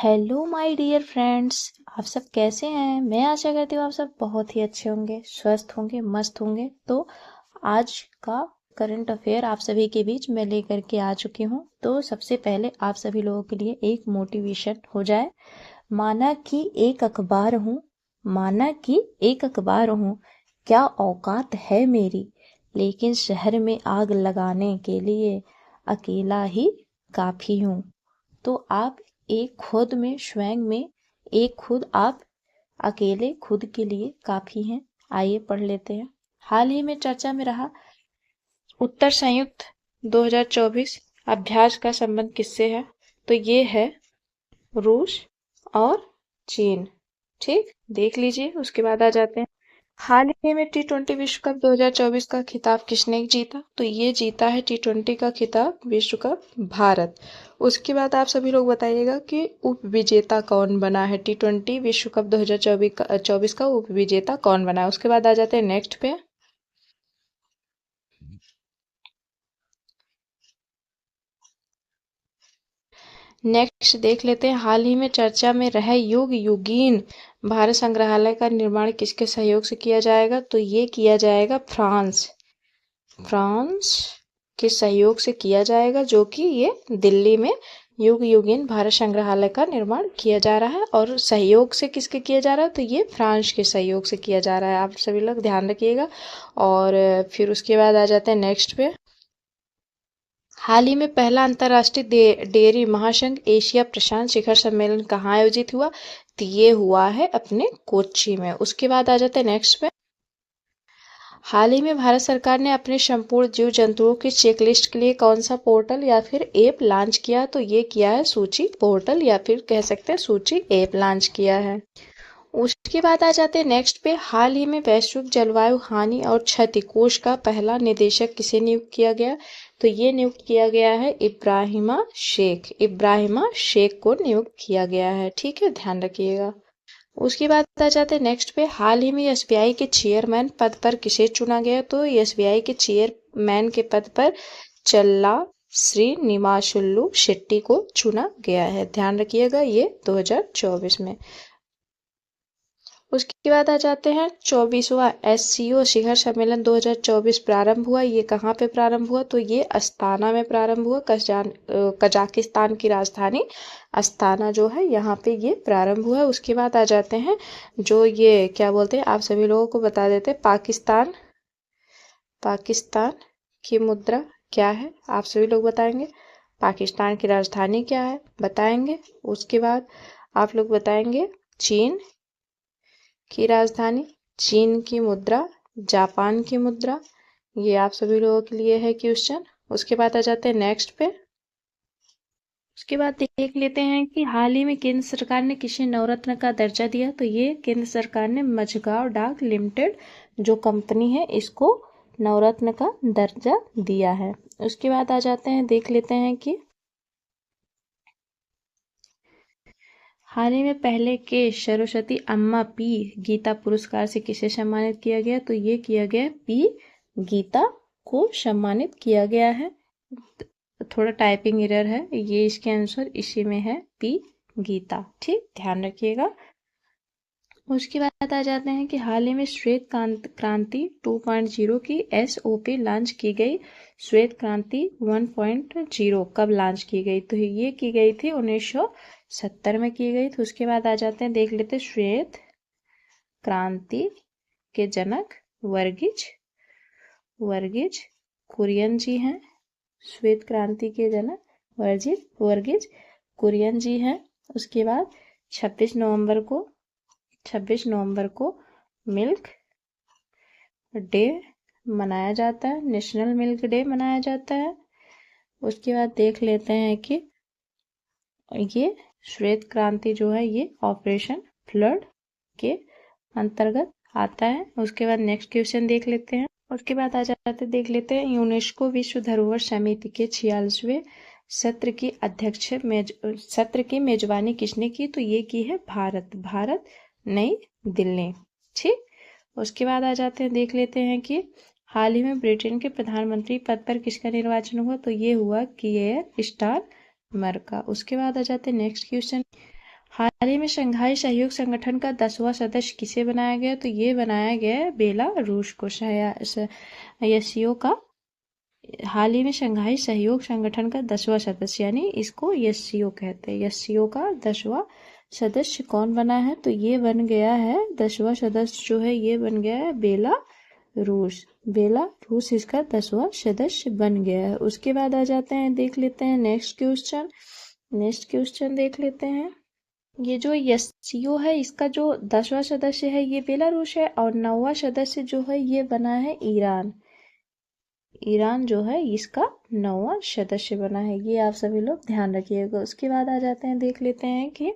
Hello my dear friends. आप सब कैसे हैं? मैं आशा करती हूँ आप सब बहुत ही अच्छे होंगे, स्वस्थ होंगे, मस्त होंगे। तो आज का करंट अफेयर आप सभी के बीच मैं लेकर के आ चुकी हूँ। तो सबसे पहले आप सभी लोगों के लिए एक मोटिवेशन हो जाए। माना कि एक अखबार हूँ, माना कि एक अखबार हूँ, क्या औकात है मेरी, लेकिन शहर में आग लगाने के लिए अकेला ही काफी हूँ। तो आप एक खुद में स्वयं में एक खुद आप अकेले खुद के लिए काफी हैं। आइए पढ़ लेते हैं। हाल ही में चर्चा में रहा उत्तर संयुक्त 2024 अभ्यास का संबंध किससे है? तो ये है रूस और चीन। ठीक, देख लीजिए। उसके बाद आ जाते हैं हाल ही में T20 विश्व कप 2024 का खिताब किसने जीता? तो ये जीता है T20 का खिताब विश्व कप भारत। उसके बाद आप सभी लोग बताइएगा कि उप विजेता कौन बना है? T20 विश्व कप 2024 का उप विजेता कौन बना है? उसके बाद आ जाते हैं नेक्स्ट पे। नेक्स्ट देख लेते हैं हाल ही में चर्चा में रहे युग युगीन भारत संग्रहालय का निर्माण किसके सहयोग से किया जाएगा? तो ये किया जाएगा फ्रांस के सहयोग से किया जाएगा, जो कि ये दिल्ली में युग युगीन भारत संग्रहालय का निर्माण किया जा रहा है। और सहयोग से किसके किया जा रहा है? तो ये फ्रांस के सहयोग से किया जा रहा है। आप सभी लोग ध्यान रखिएगा। और फिर उसके बाद आ जाते हैं नेक्स्ट पे। हाल ही में पहला अंतर्राष्ट्रीय डेयरी महासंघ एशिया प्रशांत शिखर सम्मेलन कहाँ आयोजित हुआ? तो ये हुआ है अपने कोच्चि में। उसके बाद आ जाते हैं नेक्स्ट पे। हाल ही में भारत सरकार ने अपने संपूर्ण जीव जंतुओं की चेकलिस्ट के लिए कौन सा पोर्टल या फिर ऐप लॉन्च किया? तो ये किया है सूची पोर्टल, या फिर कह सकते हैं सूची ऐप लॉन्च किया है। उसके बाद आ जाते हैं नेक्स्ट पे। हाल ही में वैश्विक जलवायु हानि और क्षति कोष का पहला निदेशक किसे नियुक्त किया गया? तो ये नियुक्त किया गया है इब्राहिमा शेख को नियुक्त किया गया है। ठीक है, ध्यान रखिएगा। उसके बाद आ जाते हैं नेक्स्ट पे। हाल ही में एसबीआई के चेयरमैन पद पर किसे चुना गया? तो एसबीआई के चेयरमैन के पद पर चल्ला श्रीनिवासुलु शेट्टी को चुना गया है। ध्यान रखिएगा, ये 2024 में। उसके बाद आ जाते हैं 24वां एससीओ शिखर सम्मेलन 2024 प्रारंभ हुआ। ये कहाँ पे प्रारंभ हुआ? तो ये अस्ताना में प्रारंभ हुआ। कजाकिस्तान की राजधानी अस्ताना जो है, यहाँ पे ये प्रारंभ हुआ है। उसके बाद आ जाते हैं जो ये क्या बोलते हैं, आप सभी लोगों को बता देते हैं। पाकिस्तान की मुद्रा क्या है? आप सभी लोग बताएंगे। पाकिस्तान की राजधानी क्या है? बताएंगे। उसके बाद आप लोग बताएंगे चीन की राजधानी, चीन की मुद्रा, जापान की मुद्रा। ये आप सभी लोगों के लिए है क्वेश्चन। उसके बाद आ जाते हैं नेक्स्ट पे। उसके बाद देख लेते हैं कि हाल ही में केंद्र सरकार ने किसे नवरत्न का दर्जा दिया? तो ये केंद्र सरकार ने मझगांव डाक लिमिटेड जो कंपनी है, इसको नवरत्न का दर्जा दिया है। उसके बाद आ जाते हैं, देख लेते हैं कि हाल ही में पहले के सरस्वती अम्मा पी गीता पुरस्कार से किसे सम्मानित किया गया? तो ये किया गया पी गीता को सम्मानित किया गया है। थोड़ा टाइपिंग एरर है, ये इसके आंसर इसी में है, पी गीता। ठीक, ध्यान रखिएगा। उसके बाद आ जाते हैं कि हाल ही में श्वेत क्रांति 2.0 की एसओपी लॉन्च की गई। श्वेत क्रांति 1.0 कब लॉन्च की गई? तो ये की गई थी 1970 में की गई। तो उसके बाद आ जाते हैं, देख लेते हैं श्वेत क्रांति के जनक वर्गीज कुरियन जी हैं। श्वेत क्रांति के जनक वर्गीज कुरियन जी हैं। उसके बाद 26 नवंबर को मिल्क डे मनाया जाता है, नेशनल मिल्क डे मनाया जाता है। उसके बाद देख लेते हैं कि ये श्वेत क्रांति जो है ये ऑपरेशन फ्लड के अंतर्गत आता है। उसके बाद नेक्स्ट क्वेश्चन देख लेते हैं। उसके बाद आ जाते देख लेते हैं यूनेस्को विश्व धरोहर समिति के 46वें सत्र की मेजबानी किसने की? तो ये की है भारत नई दिल्ली। ठीक, उसके बाद आ जाते हैं, देख लेते हैं कि हाल ही में ब्रिटेन के प्रधानमंत्री पद पर किसका निर्वाचन हुआ? तो ये हुआ कियर स्टारमर का। उसके बाद आ जाते हैं नेक्स्ट क्वेश्चन। हाल ही में शंघाई सहयोग संगठन का 10वां सदस्य किसे बनाया गया? तो ये बनाया गया है बेलारूस को। यसीओ का हाल ही में शंघाई सहयोग संगठन का 10वां सदस्य, यानी इसको यसीओ कहते हैं। यसीओ का 10वां सदस्य कौन बना है? तो ये बन गया है 10वां सदस्य जो है ये बन गया है बेलारूस। बेलारूस इसका 10वां सदस्य बन गया है। उसके बाद आ जाते हैं, देख लेते हैं नेक्स्ट क्वेश्चन। नेक्स्ट क्वेश्चन देख लेते हैं। ये जो यसीओ है इसका जो 10वां सदस्य है ये बेलारूस है, और 9वां सदस्य जो है ये बना है ईरान। ईरान जो है इसका 9वां सदस्य बना है, ये आप सभी लोग ध्यान रखिएगा। उसके बाद आ जाते हैं, देख लेते हैं कि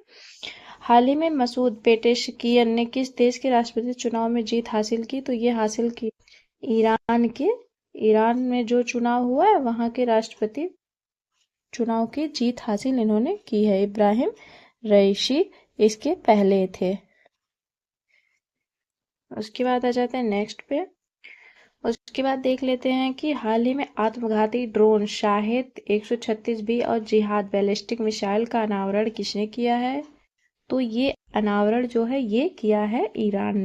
हाल ही में मसूद पेजेशकियन ने किस देश के राष्ट्रपति चुनाव में जीत हासिल की? तो ये हासिल की ईरान में जो चुनाव हुआ है वहां के राष्ट्रपति चुनाव की जीत हासिल इन्होंने की है। इब्राहिम रईसी इसके पहले थे। उसके बाद आ जाते हैं नेक्स्ट पे। उसके बाद देख लेते हैं कि हाल ही में आत्मघाती ड्रोन शाहेद 136B और जिहाद बैलिस्टिक मिसाइल का अनावरण किसने किया है? तो ये अनावरण जो है ये किया है ईरान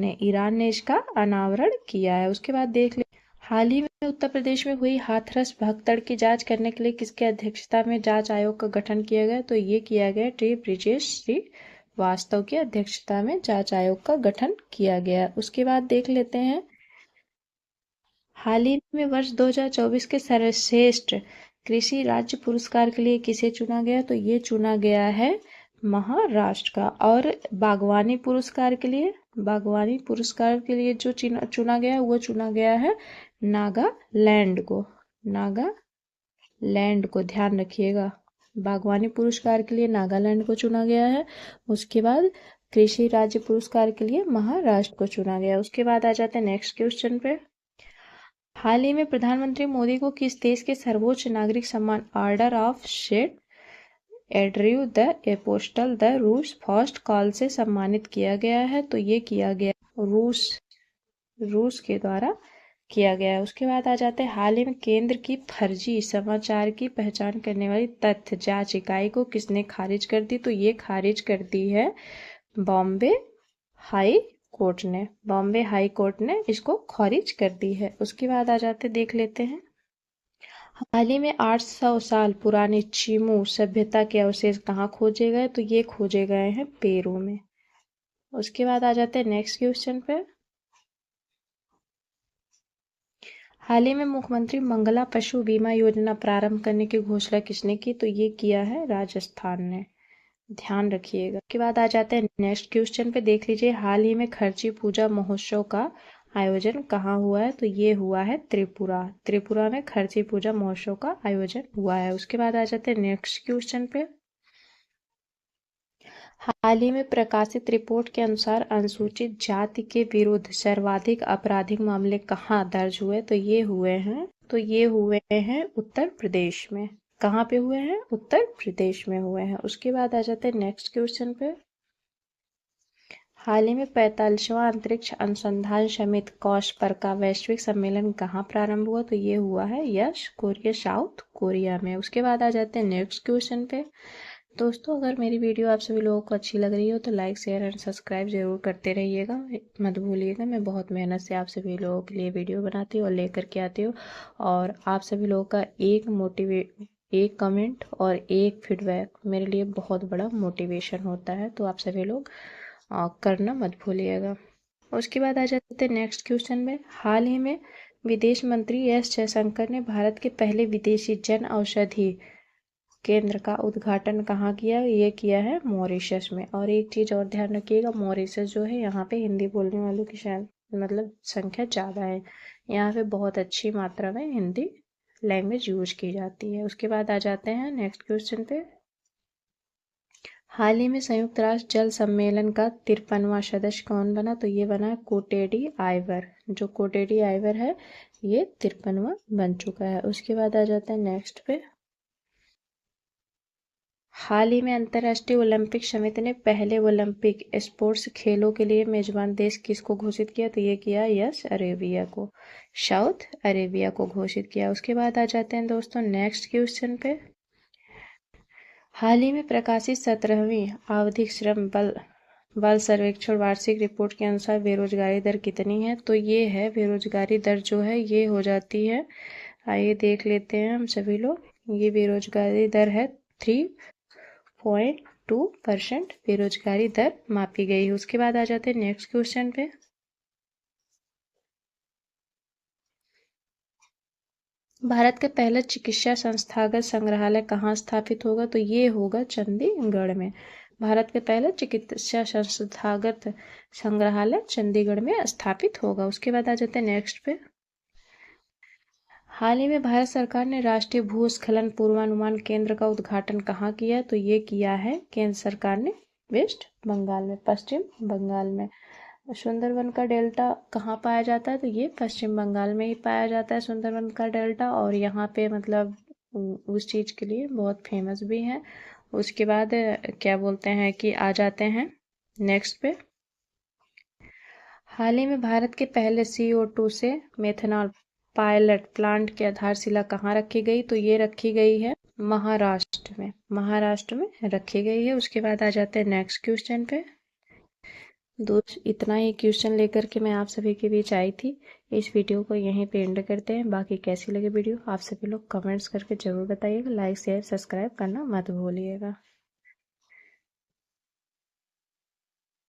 ने इसका अनावरण किया है। उसके बाद देख ले, हाल ही में उत्तर प्रदेश में हुई हाथरस भगदड़ की जांच करने के लिए किसकी अध्यक्षता में जांच आयोग का गठन किया गया? तो ये किया गया टी ब्रिजेश श्रीवास्तव की अध्यक्षता में जांच आयोग का गठन किया गया। उसके बाद देख लेते हैं, हाल ही में वर्ष 2024 के सर्वश्रेष्ठ कृषि राज्य पुरस्कार के लिए किसे चुना गया? तो ये चुना गया है महाराष्ट्र का। और बागवानी पुरस्कार के लिए जो चुना गया है वो चुना गया है नागालैंड को ध्यान रखिएगा। बागवानी पुरस्कार के लिए नागालैंड को चुना गया है। उसके बाद कृषि राज्य पुरस्कार के लिए महाराष्ट्र को चुना गया। उसके बाद आ जाते हैं नेक्स्ट क्वेश्चन पे। हाल ही में प्रधानमंत्री मोदी को किस देश के सर्वोच्च नागरिक सम्मान Order of Saint Andrew the Apostle the रूस फर्स्ट कॉल से सम्मानित किया गया है? तो ये किया गया रूस के द्वारा किया गया है। उसके बाद आ जाते हैं, हाल ही में केंद्र की फर्जी समाचार की पहचान करने वाली तथ्य जांच इकाई को किसने खारिज कर दी? तो ये खारिज कर दी है बॉम्बे हाई कोर्ट ने इसको खारिज कर दी है। उसके बाद आ जाते देख लेते हैं, हाल ही में 800 साल पुरानी चिमू सभ्यता के अवशेष कहाँ खोजे गए? तो ये खोजे गए हैं पेरू में। उसके बाद आ जाते हैं नेक्स्ट क्वेश्चन पे। हाल ही में मुख्यमंत्री मंगला पशु बीमा योजना प्रारंभ करने की घोषणा किसने की? तो ये किया है राजस्थान ने, ध्यान रखिएगा। उसके बाद आ जाते हैं नेक्स्ट क्वेश्चन पे, देख लीजिए हाल ही में खर्ची पूजा महोत्सव का आयोजन कहाँ हुआ है? तो ये हुआ है त्रिपुरा में खर्ची पूजा महोत्सव का आयोजन हुआ है। उसके बाद आ जाते हैं नेक्स्ट क्वेश्चन पे। हाल ही में प्रकाशित रिपोर्ट के अनुसार अनुसूचित जाति के विरुद्ध सर्वाधिक आपराधिक मामले कहाँ दर्ज हुए? तो ये हुए हैं उत्तर प्रदेश में। कहाँ पे हुए हैं? उत्तर प्रदेश में हुए हैं। उसके बाद आ जाते हैं नेक्स्ट क्वेश्चन पे। हाल ही में 45वां अंतरिक्ष अनुसंधान समिति कॉस्पर का वैश्विक सम्मेलन कहाँ प्रारंभ हुआ? तो ये हुआ है साउथ कोरिया में। उसके बाद आ जाते हैं नेक्स्ट क्वेश्चन पे। दोस्तों, अगर मेरी वीडियो आप सभी लोगों को अच्छी लग रही हो तो लाइक शेयर एंड सब्सक्राइब जरूर करते रहिएगा, मत भूलिएगा। मैं बहुत मेहनत से आप सभी लोगों के लिए वीडियो बनाती हूँ और लेकर के आती हूँ, और आप सभी लोगों का एक कमेंट और एक फीडबैक मेरे लिए बहुत बड़ा मोटिवेशन होता है, तो आप सभी लोग करना मत भूलिएगा। उसके बाद आ जाते हैं नेक्स्ट क्वेश्चन में। हाल ही में विदेश मंत्री एस जयशंकर ने भारत के पहले विदेशी जन औषधि केंद्र का उद्घाटन कहाँ किया? ये किया है मॉरिशस में। और एक चीज़ और ध्यान रखिएगा, मॉरिशस जो है यहाँ पे हिंदी बोलने वालों की शायद संख्या ज़्यादा है। यहाँ पे बहुत अच्छी मात्रा में हिंदी लैंग्वेज यूज की जाती है। उसके बाद आ जाते हैं नेक्स्ट क्वेश्चन पे। हाल ही में संयुक्त राष्ट्र जल सम्मेलन का 53वां सदस्य कौन बना? तो ये बना कोटेडी आइवर। जो कोटेडी आइवर है ये 53वां बन चुका है। उसके बाद आ जाता है नेक्स्ट पे। हाल ही में अंतर्राष्ट्रीय ओलंपिक समिति ने पहले ओलंपिक स्पोर्ट्स खेलों के लिए मेजबान देश किसको घोषित किया? तो ये किया साउथ अरेबिया को घोषित किया। उसके बाद आ जाते हैं दोस्तों नेक्स्ट क्वेश्चन पे। हाल ही में प्रकाशित 17वीं आवधिक श्रम बल सर्वेक्षण वार्षिक रिपोर्ट के अनुसार बेरोजगारी दर कितनी है? तो ये है, बेरोजगारी दर जो है ये हो जाती है, आइए देख लेते हैं हम सभी लोग। ये बेरोजगारी दर है 3.2% बेरोजगारी दर मापी गई है। उसके बाद आ जाते हैं नेक्स्ट क्वेश्चन पे। भारत का पहला चिकित्सा संस्थागत संग्रहालय कहाँ स्थापित होगा? तो ये होगा चंडीगढ़ में। भारत का पहला चिकित्सा संस्थागत संग्रहालय चंडीगढ़ में स्थापित होगा। उसके बाद आ जाते हैं नेक्स्ट पे। हाल ही में भारत सरकार ने राष्ट्रीय भूस्खलन पूर्वानुमान केंद्र का उद्घाटन कहाँ किया? तो ये किया है केंद्र सरकार ने वेस्ट बंगाल में, पश्चिम बंगाल में। सुंदरवन का डेल्टा कहाँ पाया जाता है? तो ये पश्चिम बंगाल में ही पाया जाता है सुंदरवन का डेल्टा, और यहाँ पे मतलब उस चीज़ के लिए बहुत फेमस भी है। उसके बाद क्या बोलते हैं कि आ जाते हैं नेक्स्ट पे। हाल ही में भारत के पहले CO2 से मेथनॉल पायलट प्लांट की आधारशिला कहाँ रखी गई? तो ये रखी गई है महाराष्ट्र में, महाराष्ट्र में रखी गई है। उसके बाद आ जाते हैं नेक्स्ट क्वेश्चन पे। दोस्त, इतना ही क्वेश्चन लेकर के मैं आप सभी के बीच आई थी। इस वीडियो को यहीं पे एंड करते हैं। बाकी कैसी लगी वीडियो आप सभी लोग कमेंट्स करके ज़रूर बताइएगा। लाइक शेयर सब्सक्राइब करना मत भूलिएगा।